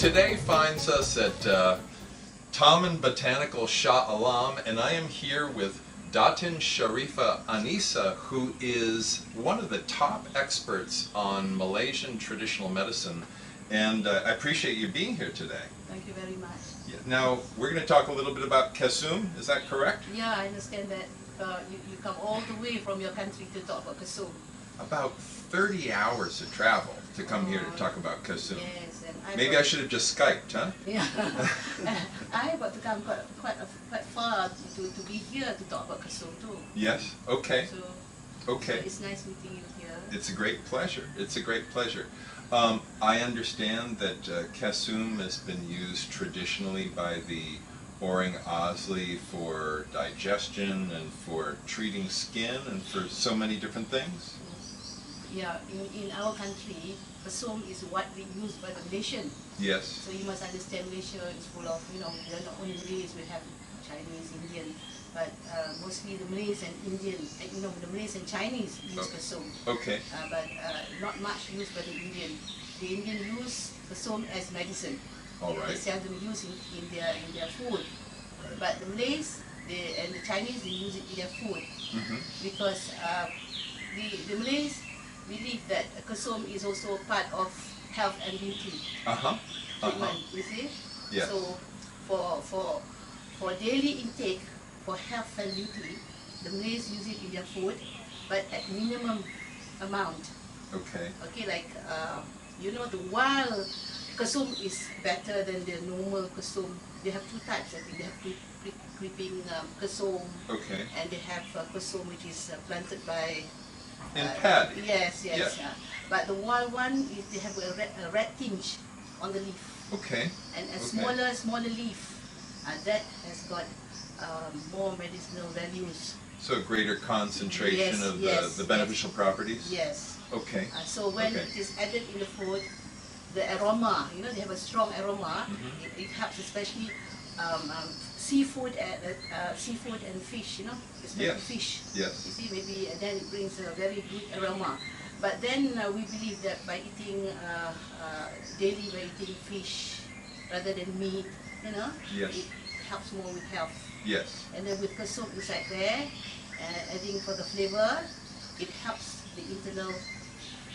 Today finds us at Taman Botanical Shah Alam, and I am here with Datin Sharifah Anisah, who is one of the top experts on Malaysian traditional medicine, and I appreciate you being here today. Thank you very much. Yeah. Now, we're going to talk a little bit about Kesum, is that correct? Yeah, I understand that you come all the way from your country to talk about Kesum. About 30 hours of travel to come here to talk about Kesum. Yes, and Maybe I should have just Skyped, huh? Yeah, I got to come quite far to be here to talk about Kesum too. Yes, okay. So it's nice meeting you here. It's a great pleasure. It's a great pleasure. I understand that Kesum has been used traditionally by the Orang Asli for digestion and for treating skin and for so many different things. Yeah, in our country, Kesum is widely used by the Malaysian. Yes. So you must understand Malaysia is full of, we are not only Malays, we have Chinese, Indian, but mostly the Malays and Indian, the Malays and Chinese use Kesum. Okay. But not much used by the Indian. The Indian use Kesum as medicine. All right. They seldom use it in their food. Right. But the Malays and the Chinese, they use it in their food. Because the Malays believe that Kesum is also part of health and beauty treatment, you see? Yes. So for daily intake, for health and beauty, the Malays use it in their food, but at minimum amount. Okay. Okay, like, the wild Kesum is better than the normal Kesum. They have two types, I think. They have creeping Kesum, Okay. and they have Kesum which is planted by... In paddy. Yes. Yes. But the wild one, is they have a red tinge on the leaf. Okay. And a smaller leaf. That has got more medicinal values. So a greater concentration of the beneficial properties? Yes. Okay. So when it is added in the food, the aroma, they have a strong aroma. It helps especially seafood and fish, especially fish. Yes. You see, maybe then it brings a very good aroma. But then we believe that by eating daily, by eating fish rather than meat, Yes. it helps more with health. Yes. And then with Kesum inside there, adding for the flavor, it helps the internal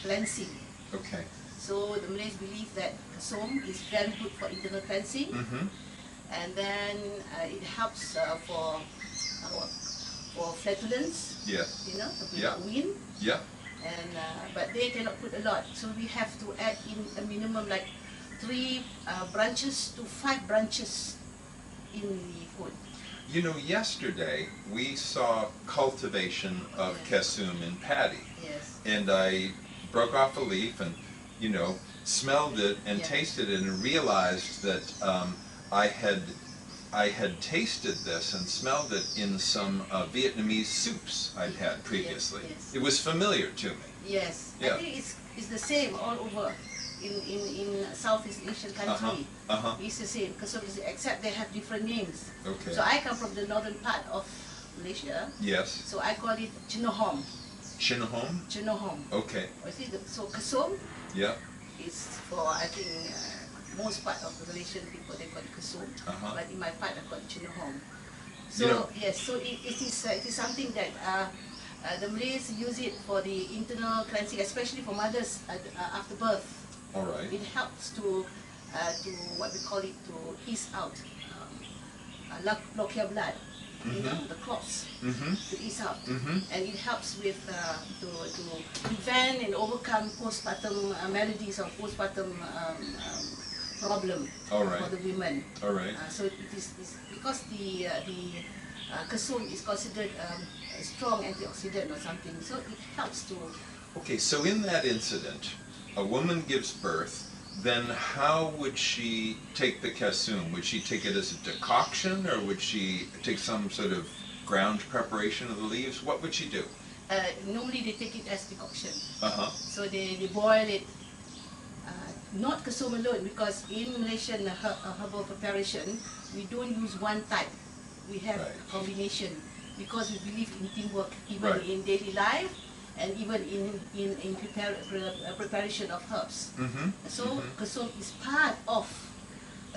cleansing. Okay. So the Malays believe that Kesum is very good for internal cleansing, and then it helps for flatulence. Yes. To prevent wind. Yeah. And but they cannot put a lot, so we have to add in a minimum like 3 branches to 5 branches in the food. Yesterday we saw cultivation of Kesum in paddy. Yes. And I broke off a leaf and, smelled it and tasted it and realized that I had tasted this and smelled it in some Vietnamese soups I'd had previously. Yes. It was familiar to me. Yes. Yeah. I think it's the same all over in Southeast Asian country. It's the same, except they have different names. Okay. So I come from the northern part of Malaysia. Yes. So I call it Chinohom. Chinohom? Chinohom. Okay. So Kesum Yeah. is for, I think, most part of the Malaysian people, they call it Kesum. But in my part, I call it Chinohom. So yes, so it is something that the Malays use it for the internal cleansing, especially for mothers after birth. All right. It helps to what we call it, to ease out lochia blood, the clots, to ease out, and it helps with to prevent and overcome postpartum maladies or postpartum problem for the women. All right. So it is because the Kesum is considered a strong antioxidant or something, so it helps to. Okay, so in that incident, a woman gives birth, then how would she take the Kesum? Would she take it as a decoction, or would she take some sort of ground preparation of the leaves? What would she do? Normally they take it as decoction. Uh-huh. So they boil it, not Kesum alone, because in Malaysian herbal preparation, we don't use one type. We have a combination, because we believe in teamwork, even in daily life, and even in preparation of herbs. So Kesum is part of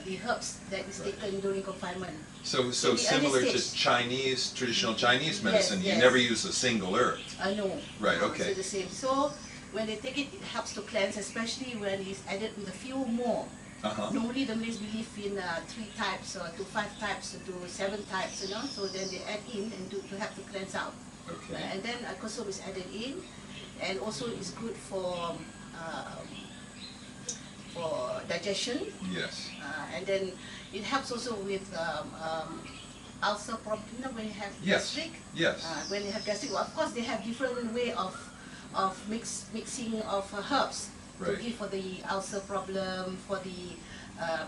the herbs that is taken during confinement. So similar to Chinese, traditional Chinese medicine, Yes, you yes. never use a single herb. No. Right, No, okay. So the same. So when they take it, it helps to cleanse, especially when it's added with a few more. Normally the Malays believe in 3 types or to 5 types to 7 types, you know. So then they add in and to have to cleanse out. Okay. And then Kesum is added in, and also it's good for digestion. Yes. And then it helps also with ulcer problem. You know, when you have gastric. Yes. When you have gastric, well, of course they have different way of mixing of herbs to give for the ulcer problem, for the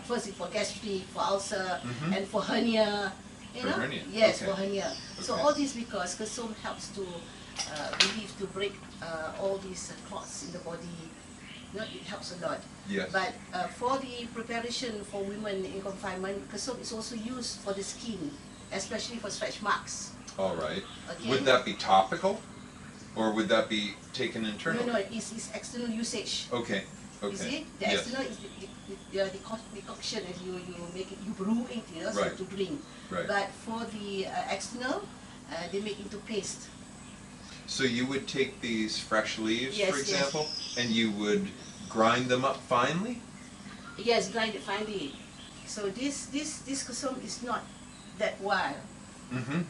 first for gastric, for ulcer, and for hernia. You know? Hernia. Yes, Okay. for hernia. So all this because Kesum helps to relieve, to break all these clots in the body. You know, it helps a lot. Yes. But for the preparation for women in confinement, Kesum is also used for the skin, especially for stretch marks. All right. Okay. Would that be topical, or would that be taken internally? No, it's external usage. Okay. Okay. You see, the Yes. external is the decoction, as you make it, you brew it, you know, so Right. to drink. Right. But for the external, they make into paste. So you would take these fresh leaves, Yes, for yes. example, and you would grind them up finely? Yes, grind it finely. So this Kesum is not that wild.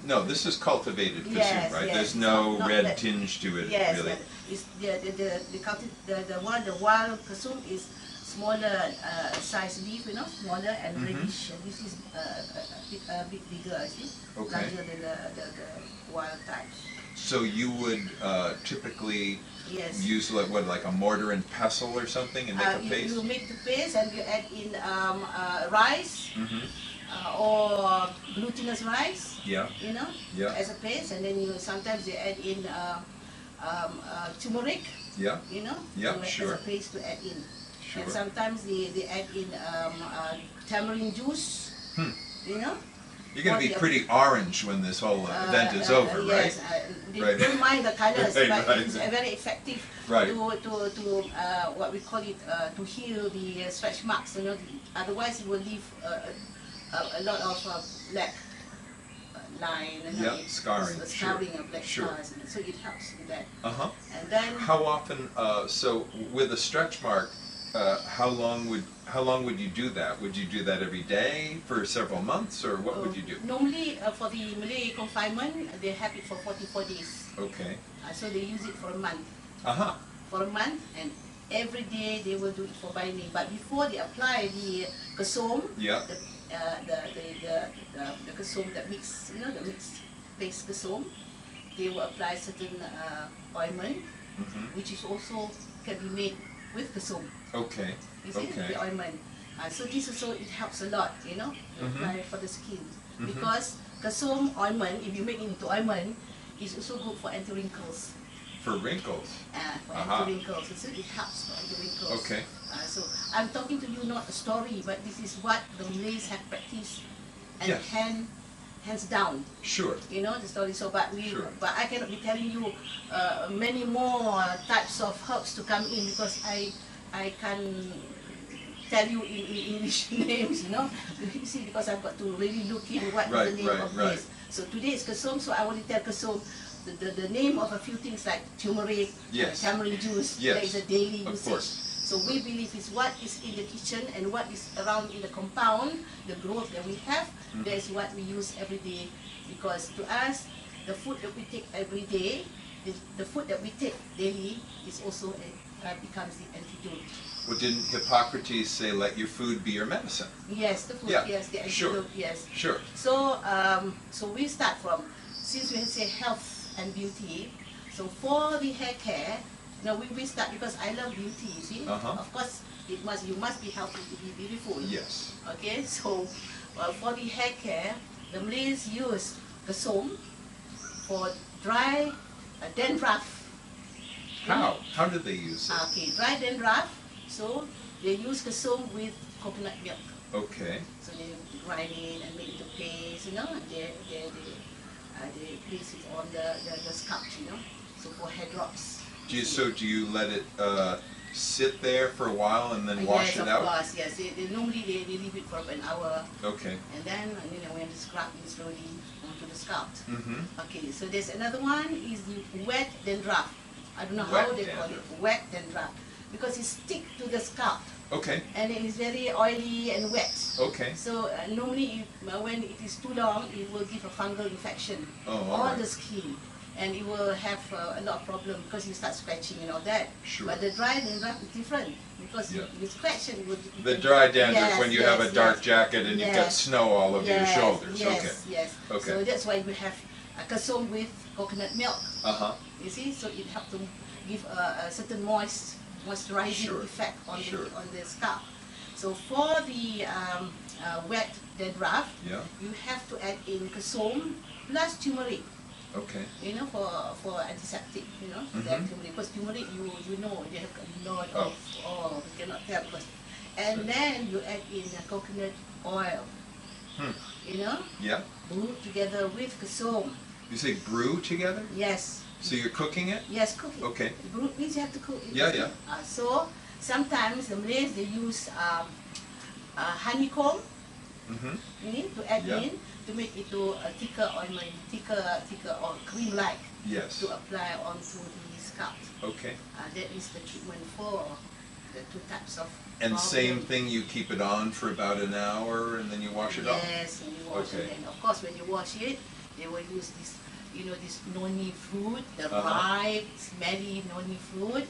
No, this is cultivated Kesum, Yes, right? yes. There's no Not red that- tinge to it, Yes, really. it's the wild Kesum is smaller size leaf, you know, smaller and reddish. And this is a bit bigger, I see, Okay. larger than the wild types. So you would typically Yes. use like a mortar and pestle or something and make a paste? You make the paste and you add in rice or glutinous rice, Yeah. you know, Yeah. as a paste, and then sometimes they add in turmeric, Yeah. you know, Yeah, as sure. a paste to add in. Sure. And sometimes they add in tamarind juice, you know. You're going to be pretty orange when this whole event is over, right? Yes, they Right. don't mind the colors, Right, but right. it's very effective Right. to what we call it, to heal the stretch marks. You know, otherwise it will leave a lot of black line. Yeah, scarring, scarring sure, of black sure. scars. So it helps with that. Uh-huh. And then How often, so with a stretch mark, how long would you do that? Would you do that every day for several months, or what would you do? normally for the Malay confinement, they have it for 44 days. Okay. So they use it for a month. Uh-huh. For a month, and every day they will do it for binding. But before they apply the Kesum, Yeah. the Kesum, that mix, you know, the mixed paste Kesum, they will apply certain ointment, which is also can be made with Kesum. Okay. You see, Okay. the ointment. So this also, it helps a lot, you know, apply for the skin. Because Kesum ointment, if you make it into ointment, is also good for anti-wrinkles. For wrinkles. For anti-wrinkles. So it helps for anti-wrinkles. Okay. So I'm talking to you not a story, but this is what the Malays have practiced and Yes. hands down. Sure. You know the story. So, but Sure. but I cannot be telling you many more types of herbs to come in because I can't tell you in English names. You know, you see, because I've got to really look in what is the name of this. So today is Kesum. So I want to tell Kesum the name of a few things like turmeric, Yes. tamarind juice. Yes. That is a daily Of usage. course. So we believe is what is in the kitchen and what is around in the compound, the growth that we have, that is what we use every day. Because to us, the food that we take every day, the food that we take daily is also becomes the antidote. Well, didn't Hippocrates say, let your food be your medicine? Yes, the food, Yeah, yes, the sure. antidote, yes. Sure. So, so we start from, since we say health and beauty, so for the hair care, now we start because I love beauty, you see. Of course, you must be healthy to be beautiful. Yes. Okay, so for the hair care, the Malays use Kesum for dry dandruff. How? How do they use it? Okay, dry dandruff. So they use Kesum with coconut milk. Okay. So they grind it and make it a paste, you know, and they place it on the scalp, you know, so for hair drops. Do you let it sit there for a while and then wash it out? Yes, of course, yes. Normally they leave it for an hour. Okay. And then when the scrub is slowly onto the scalp. Mm-hmm. Okay, so there's another one is wet then draft. I don't know Wet how they call it. Wet then draft. Because it sticks to the scalp. Okay. And it is very oily and wet. Okay. So normally when it is too long, it will give a fungal infection on the skin. And it will have a lot of problems because you start scratching and all that. Sure. But the dry dandruff is different because you scratch and the dry dandruff when you have a dark jacket and you've got snow all over your shoulders. Yes. Okay. So that's why we have a Kesum with coconut milk. Uh-huh. You see, so it helps to give a certain moisturizing effect on the scalp. So for the wet dandruff, you have to add in Kesum plus turmeric. Okay. For antiseptic, because turmeric, you know, they have a lot of, you cannot tell. And then you add in coconut oil, brew together with Kesum. You say brew together? Yes. So you're cooking it? Yes, cooking. Okay. Brew means you have to cook it. Yeah. So sometimes the Malays, they use honeycomb to add in, to make it to a thicker ointment, thicker or cream-like to apply onto the scalp. Okay. That is the treatment for the two types of And same thing, you keep it on for about an hour and then you wash it off? Yes, and you wash it. And of course, when you wash it, they will use this, this noni fruit, the ripe, smelly noni fruit.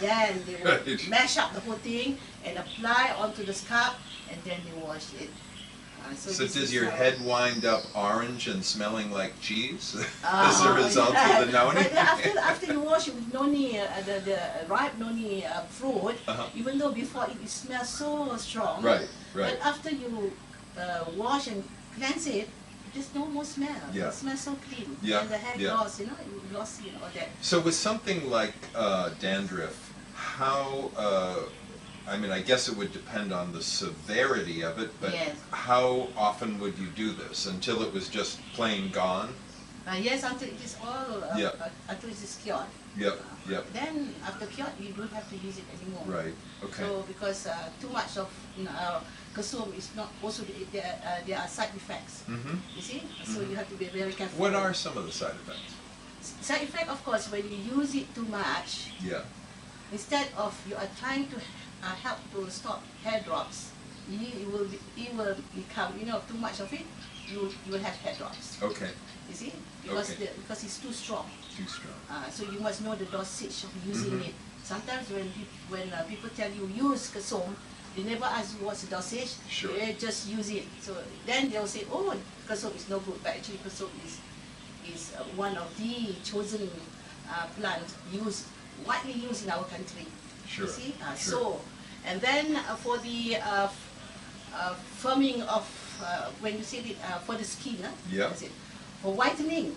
Then they will mash up the whole thing and apply onto the scalp, and then they wash it. So does your head wind up orange and smelling like cheese as a result of the noni? But after you wash it with noni, the ripe noni fruit, even though before it smells so strong, but after you wash and cleanse it, there's no more smell. It smells so clean. And the hair gloss, glossy and all that. So with something like dandruff, how, I guess it would depend on the severity of it, but how often would you do this? Until it was just plain gone? Yes, until it is all, until it is cured. Then after cured, you don't have to use it anymore. Right, okay. So because too much of Kesum is not, also there are side effects, you see? So you have to be very careful. What are some of the side effects? Side effect, of course, when you use it too much, instead of you are trying to help to stop hair drops, it will become, too much of it, you will have hair drops. Okay. You see? Because it's too strong. Too strong. So you must know the dosage of using it. Sometimes when people tell you use Kesum, they never ask you what's the dosage. They just use it. So then they'll say, oh, Kesum is no good. But actually Kesum is one of the chosen plants widely used in our country. You see? So, and then for the firming of, when you say it, for the skin, for whitening,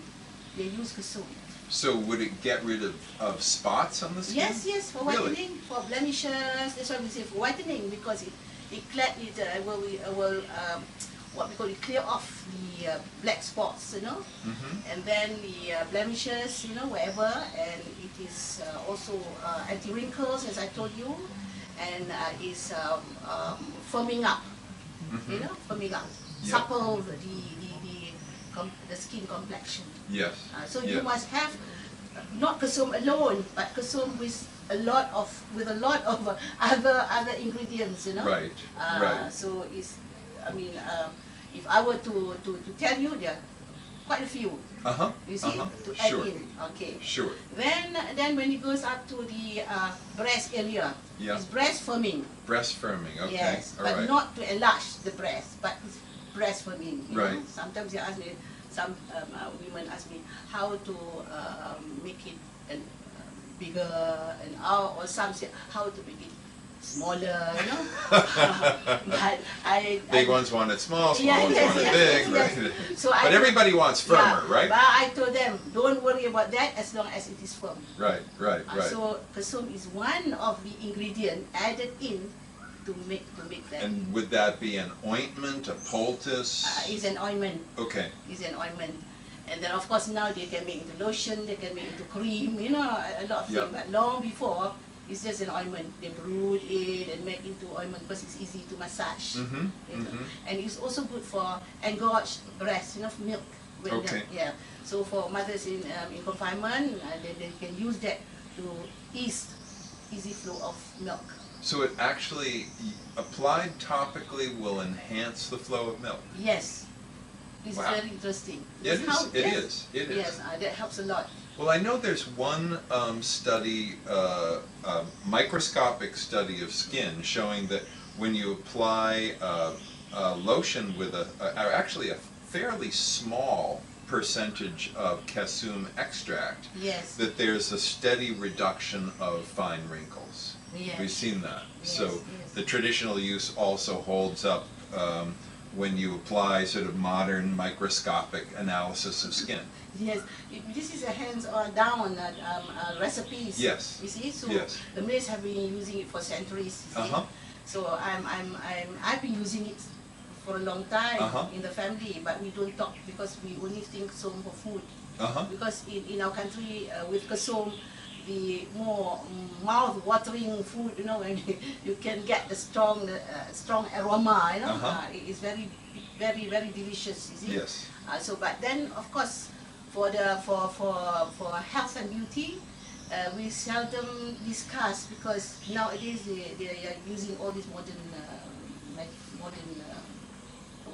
they use Kesum. So would it get rid of spots on the skin? Yes, for whitening, for blemishes. That's why we say for whitening, because it will what we call it, clear off the black spots, and then the blemishes, wherever, and it is also anti-wrinkles, as I told you, and is firming up, firming up, supple the skin complexion. Yes. So you must have not Kesum alone, but Kesum with a lot of other ingredients, Right. So it's, if I were to tell you, there are quite a few. You see, to add in. Okay. Sure. Then when it goes up to the breast area, it's breast firming. Breast firming. Okay. Yes, but not to enlarge the breast, but it's breast firming. Right. Sometimes they ask me, some women ask me how to make it bigger, or some say how to make it smaller, but big ones want it small, small ones want it big, right? So but everybody wants firmer, right? But I told them, don't worry about that as long as it is firm. Right. So Kesum is one of the ingredients added in to make that. And would that be an ointment, a poultice? It's an ointment. Okay. It's an ointment. And then of course now they can make into lotion, they can make into cream, a lot of things. But long before, It's just an ointment. They brew it and make into ointment because it's easy to massage. And it's also good for engorged breast, milk. Okay. Yeah. So for mothers in confinement, they can use that to easy flow of milk. So it actually, applied topically, will enhance the flow of milk? Yes. It's Wow. very interesting. It is. Yes, that helps a lot. Well, I know there's one study, microscopic study of skin, showing that when you apply lotion with actually a fairly small percentage of Kesum extract, Yes. that there's a steady reduction of fine wrinkles. Yes. We've seen that. Yes, So yes. the traditional use also holds up when you apply sort of modern microscopic analysis of skin. Yes, this is a hands-on recipes. Yes. You see, so Yes. the Malays have been using it for centuries. You see? So I've been using it for a long time in the family, but we don't talk because we only think Kesum for food. Because in our country with Kesum, the more mouth-watering food, when you can get the strong aroma, it's very, very, very delicious. You see. Yes. But then of course, for health and beauty, we seldom discuss because nowadays they are using all these modern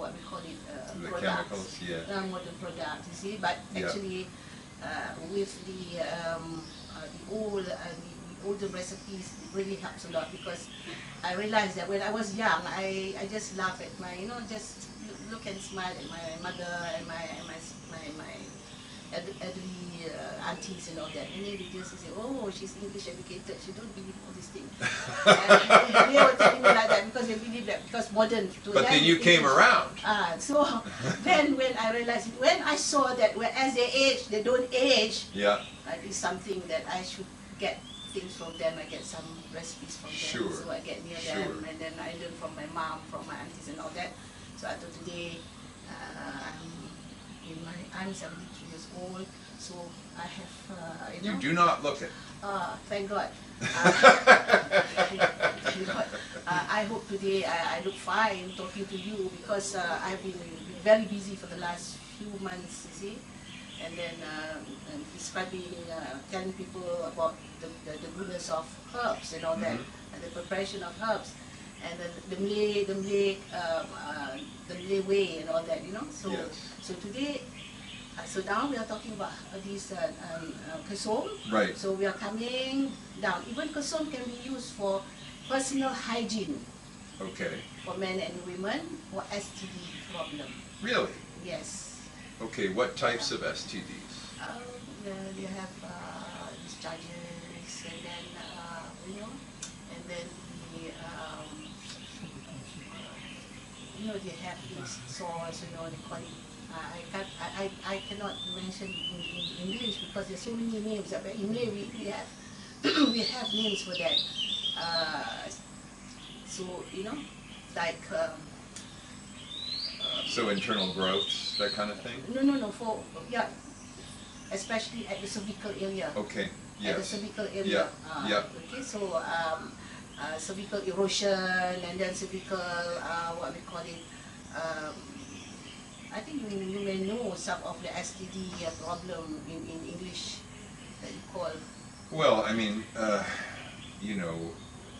what we call it The products, chemicals, yeah. modern products. You see, but actually with the older recipes, it really helps a lot because I realized that when I was young, I just laugh at my, just look and smile at my mother and my elderly aunties and all that, and then they just say, oh, she's English educated, she don't believe all these things. And they were telling me like that because they believe that because modern to But them, then you came around. So then when I realized, when I saw that as they age, they don't age, it's something that I should get things from them. I get some recipes from them, so I get near them, and then I learn from my mom, from my aunties and all that. So until today, I'm 73 years old, so I have, You do not look it. Thank God. I hope today I look fine talking to you because I've been very busy for the last few months, you see, and then describing, telling people about the goodness of herbs and all that, and the preparation of herbs, and the Malay way and all that, So today. So now we are talking about this Kesum. Right. So we are coming down. Even Kesum can be used for personal hygiene. Okay. For men and women for STD problem. Really? Yes. Okay, what types of STDs? They have discharges, and then and then they have these sores, they call it. I cannot mention in English because there's so many names. But in Malay we have we have names for that. So like. So internal growths, that kind of thing? No. Especially at the cervical area. Okay. Yes. At the cervical area. Okay. So cervical erosion and then cervical what we call it. I think you may know some of the STD problem in English that you call. Well, I mean,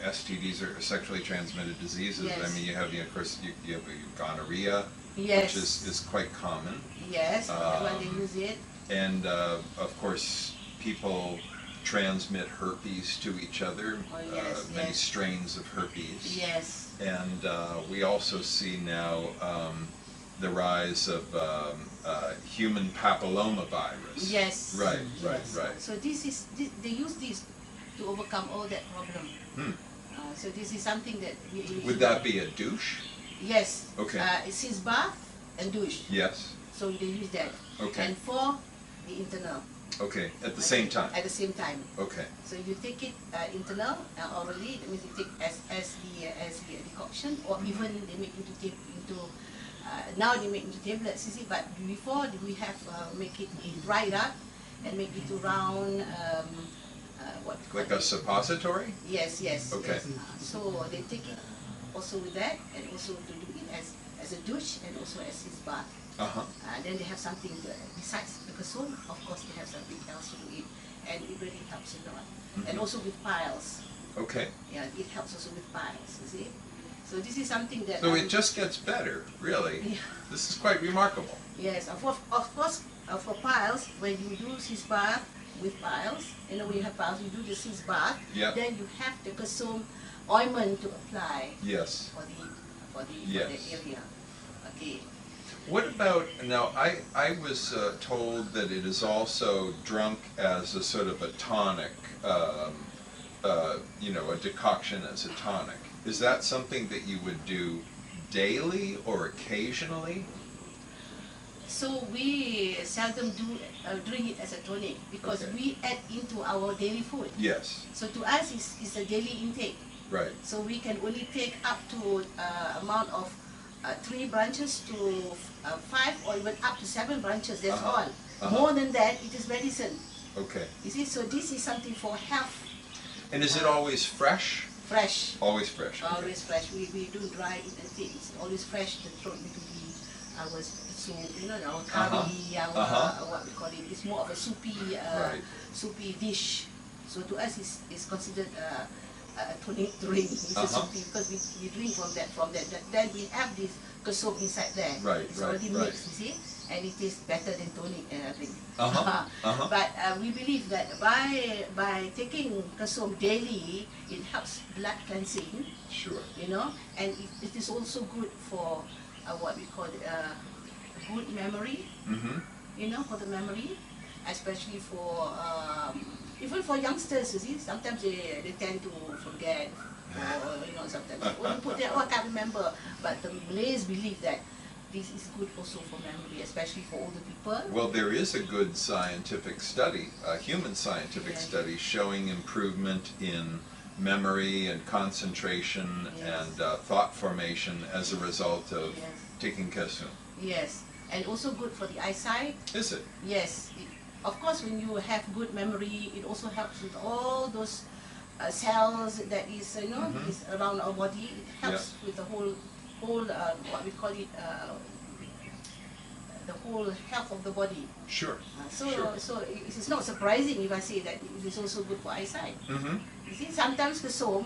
STDs are sexually transmitted diseases. Yes. I mean, you have, of course, you have gonorrhea, yes. which is quite common. Yes, when they use it. And of course, people transmit herpes to each other. Many strains of herpes. Yes. And we also see now the rise of human papillomavirus. Yes. Right. So they use this to overcome all that problem. So this is something that we. Would that be a douche? Yes. Okay. It's his bath and douche. Yes. So they use that. Okay. And for the internal. Okay. At the same time. At the same time. Okay. So you take it internal orally. That means you take as the decoction, or even they make into now they make into tablets. You see, but before we have make it dry it up and make it to round what we call Like a it. suppository? Yes, yes. Okay. Yes. So they take it also with that, and also to do it as a douche and also as his bath. Then they have something besides the Kesum. Of course, they have something else to do it, and it really helps a lot. And also with piles. Okay. Yeah, it helps also with piles. You see. So this is something that. So it just gets better, really. Yeah. This is quite remarkable. Yes, of course, for piles, when you do his bath with piles, when you have piles, you do this his bath. Yep. Then you have the Kesum ointment to apply. Yes. For the Yes. area. Okay. What about, now I was told that it is also drunk as a sort of a tonic, a decoction as a tonic. Is that something that you would do daily or occasionally? So we seldom drink it as a tonic because Okay. we add into our daily food. Yes. So to us, it's a daily intake. Right. So we can only take up to amount of 3 branches to 5 or even up to 7 branches, that's all. More than that, it is medicine. Okay. You see, so this is something for health. And is it always fresh? Fresh. Always fresh. Okay. Always fresh. We don't dry it and things. Always fresh. The throat need to be our soup, our curry, what we call it. It's more of a soupy, soupy dish. So to us, it's considered a tonic drink. It's a soupy because we drink from that. Then we have this Kesum inside there. Right. It's already mixed, you see, and it is better than tonic drink. But we believe that by taking Kesum daily, it helps blood cleansing. Sure. And it is also good for what we call good memory. For the memory, especially for even for youngsters. You see, sometimes they tend to forget. Or sometimes you put there, I can't remember. But the Malays believe that this is good also for memory, especially for older people. Well, there is a good scientific study, a human scientific study, showing improvement in memory and concentration and thought formation as a result of taking Kesum. Yes, and also good for the eyesight. Is it? Yes. Of course, when you have good memory, it also helps with all those cells that is, is around our body. It helps with the whole what we call it, the whole health of the body. Sure. So it is not surprising if I say that it is also good for eyesight. You see, sometimes Kesum,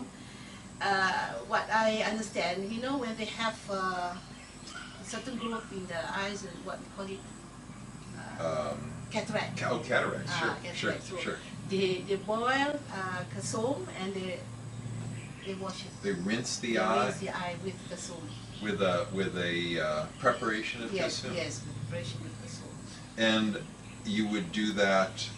what I understand, when they have certain growth in the eyes, and what we call it, cataract. Cataract. Sure. So Sure. They boil Kesum and they wash it. They rinse the They eye. rinse the eye with Kesum. With a preparation of Kesum. Yes, with preparation with Kesum. And you would do that,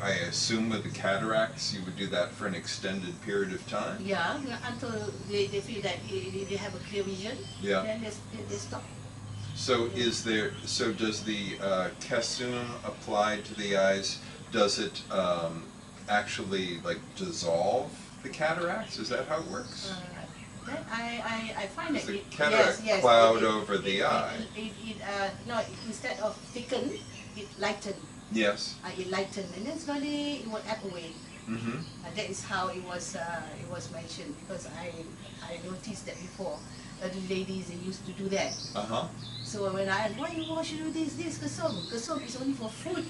I assume with the cataracts, you would do that for an extended period of time? Yeah, until they feel that they have a clear vision. Yeah. Then they stop. So does the Kesum applied to the eyes, does it actually dissolve the cataracts? Is that how it works? I find Does that the cataract cloud over the eye? No, instead of thicken, it lighten. Yes. It lighten, and then slowly it will ebb away. That is how it was mentioned, because I noticed that before. The ladies, they used to do that. So when I asked, why should you do this Kesum? Kesum is only for food.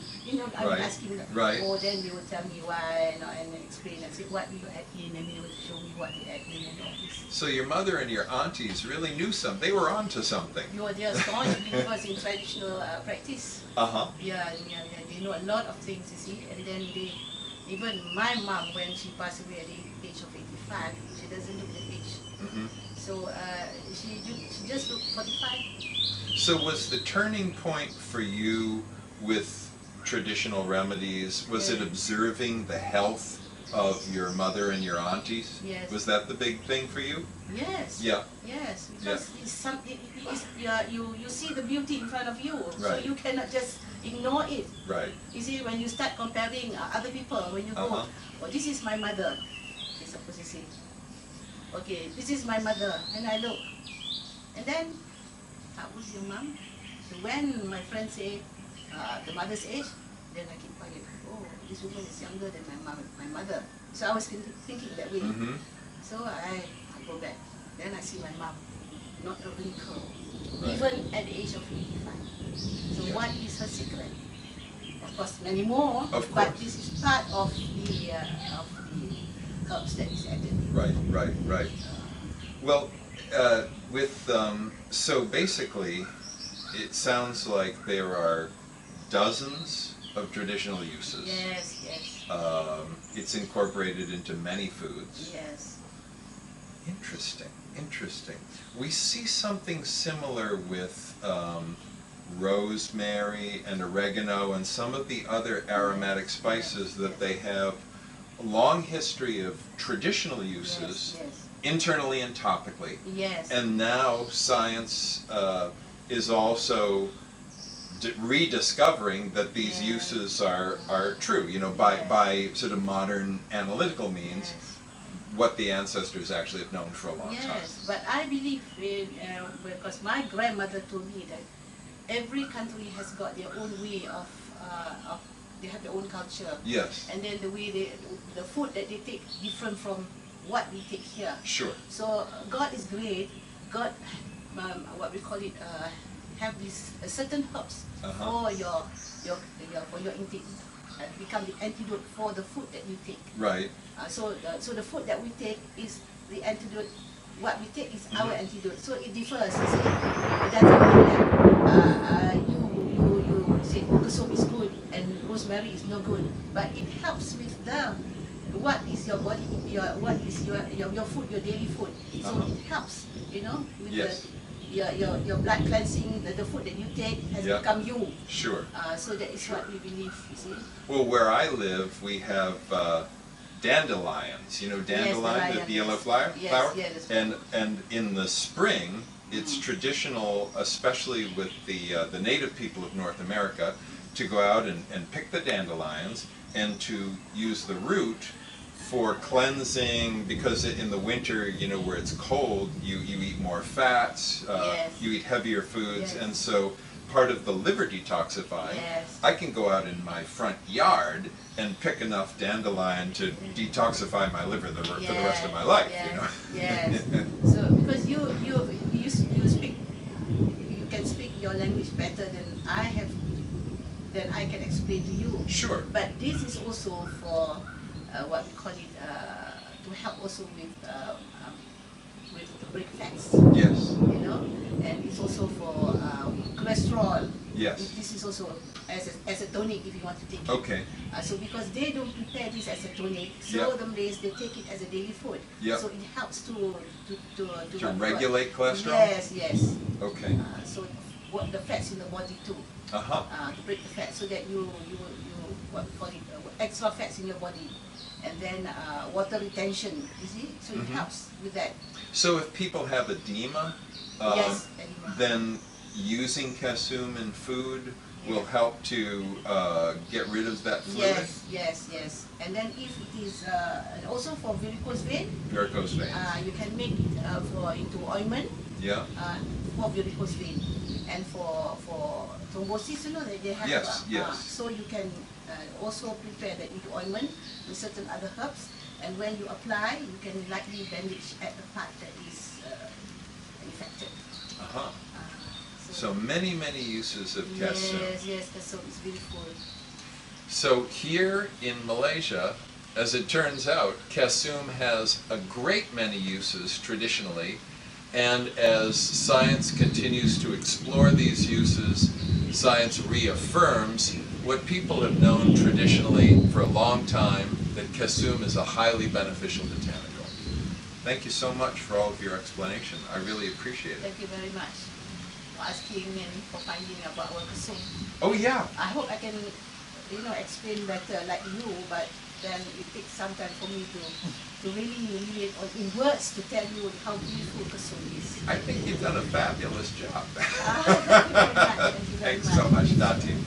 I would ask him, then they would tell me why, and explain. I said, what do you add in? And they would show me what they add in and all this. So your mother and your aunties really knew something. They were onto something. They are staunch believers in traditional practice. Yeah, they know a lot of things, you see. And then even my mom, when she passed away at the age of 85, she doesn't look at age. So she just looked 45. So was the turning point for you with traditional remedies, was it observing the health of your mother and your aunties? Yes. Was that the big thing for you? Yes. Yeah. Yes, because you see the beauty in front of you, so Right. you cannot just ignore it. Right. You see, when you start comparing other people, when you go, oh, this is my mother, you're supposed to say, okay, this is my mother, and I look, and then, how was your mom? So when my friend say the mother's age, Then I keep quiet. Oh, this woman is younger than my mother. So I was thinking that way. So I go back. Then I see my mom, not a wrinkle, even at the age of 85. So what is her secret? Of course, many more. But this is part of the herbs that is added. Right. Well, so basically, it sounds like there are dozens of traditional uses. Yes. It's incorporated into many foods. Yes. Interesting. We see something similar with rosemary and oregano and some of the other aromatic spices that they have a long history of traditional uses, internally and topically. Yes. And now science is also rediscovering that these uses are true, by sort of modern analytical means, what the ancestors actually have known for a long time. Yes, but I believe because my grandmother told me that every country has got their own way of they have their own culture. Yes. And then the way the food that they take different from what we take here. Sure. So God is great. God, what we call it, have these certain herbs for your intake, become the antidote for the food that you take. Right. So the food that we take is the antidote. What we take is our antidote. So it differs. You see, it doesn't mean that you say kesum is good and rosemary is no good, but it helps with what is your body, what is your food, your daily food. So it helps, with your blood cleansing. The food that you take has become you. Sure. So that is what we believe. You see. Well, where I live, we have dandelions. Dandelion, the yellow flower. Yes. And in the spring, it's traditional, especially with the native people of North America, to go out and pick the dandelions and to use the root for cleansing, because in the winter, where it's cold, you eat more fats, you eat heavier foods, and so part of the liver detoxifying, I can go out in my front yard and pick enough dandelion to detoxify my liver for the rest of my life. Yes. So because you speak, you can speak your language better than I can explain to you. Sure. But this is also for what we call it, to help also with the break fats. Yes. And it's also for cholesterol. Yes. This is also as a tonic if you want to take it. Okay. So because they don't prepare this as a tonic, so the Malays, they take it as a daily food. So it helps to regulate cholesterol. Yes. Okay. So what the fats in the body too. To break the fat, so that you what we call it, extra fats in your body, and then water retention. You see, so it helps with that. So if people have edema, then using Kesum in food will help to get rid of that fluid? Yes. And then if it is, and also for varicose vein, you can make it into ointment for varicose vein. And for thrombosis, they have so you can also prepare that into ointment with certain other herbs, and when you apply, you can lightly bandage at the part that is infected. So many uses of Kesum. Yes, Kesum is beautiful. So here in Malaysia, as it turns out, Kesum has a great many uses traditionally. And as science continues to explore these uses, science reaffirms what people have known traditionally for a long time, that Kesum is a highly beneficial botanical. Thank you so much for all of your explanation. I really appreciate it. Thank you very much for asking and for finding about our Kesum. Oh yeah. I hope I can, explain better like you, but then it takes some time for me to really in words to tell you how beautiful Kesum is. I think you've done a fabulous job. Thank you very much. Thanks so much, Datin.